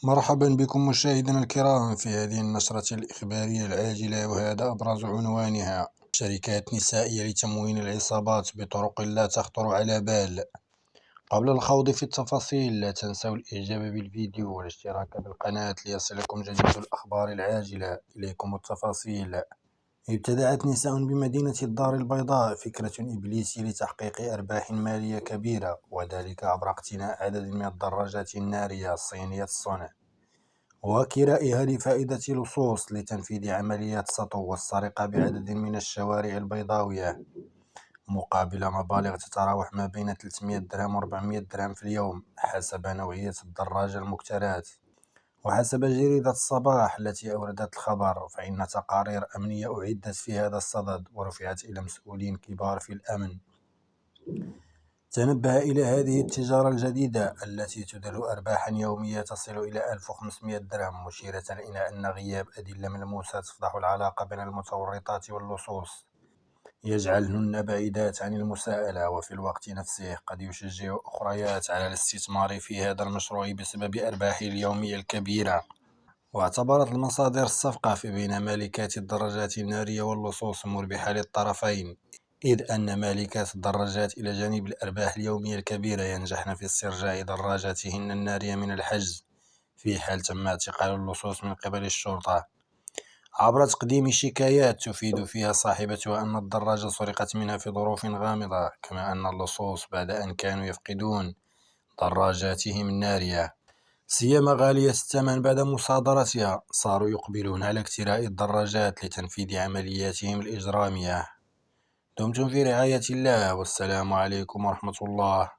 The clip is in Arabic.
مرحبا بكم مشاهدينا الكرام في هذه النشرة الإخبارية العاجلة، وهذا أبرز عنوانها: شركات نسائية لتموين العصابات بطرق لا تخطر على بال. قبل الخوض في التفاصيل لا تنسوا الإعجاب بالفيديو والاشتراك بالقناة ليصلكم جديد الأخبار العاجلة. إليكم التفاصيل. ابتدعت نساء بمدينة الدار البيضاء فكرة إبليسية لتحقيق أرباح مالية كبيرة، وذلك عبر اقتناء عدد من الدراجات النارية الصينية الصنع وكرائها لفائدة لصوص لتنفيذ عمليات سطو والسرقة بعدد من الشوارع البيضاوية مقابل مبالغ تتراوح ما بين 300 درهم و 400 درهم في اليوم حسب نوعية الدراجة المكتراة. وحسب جريدة الصباح التي أوردت الخبر، فإن تقارير أمنية أعدت في هذا الصدد ورفعت إلى مسؤولين كبار في الأمن تنبه إلى هذه التجارة الجديدة التي تدر أرباحا يومية تصل إلى 1500 درهم، مشيرة إلى أن غياب أدلة ملموسة تفضح العلاقة بين المتورطات واللصوص يجعلهن بعيدات عن المساءلة، وفي الوقت نفسه قد يشجع أخريات على الاستثمار في هذا المشروع بسبب أرباحه اليومية الكبيرة. واعتبرت المصادر الصفقة في بين مالكات الدراجات النارية واللصوص مربحة للطرفين، إذ أن مالكات الدراجات إلى جانب الأرباح اليومية الكبيرة ينجحن في استرجاع دراجاتهن النارية من الحجز في حال تم اعتقال اللصوص من قبل الشرطة عبر تقديم شكايات تفيد فيها صاحبتها أن الدراجة سرقت منها في ظروف غامضة، كما أن اللصوص بعد أن كانوا يفقدون دراجاتهم النارية سيما غالية الثمن بعد مصادرتها صاروا يقبلون على اقتراء الدراجات لتنفيذ عملياتهم الإجرامية. دمتم في رعاية الله، والسلام عليكم ورحمة الله.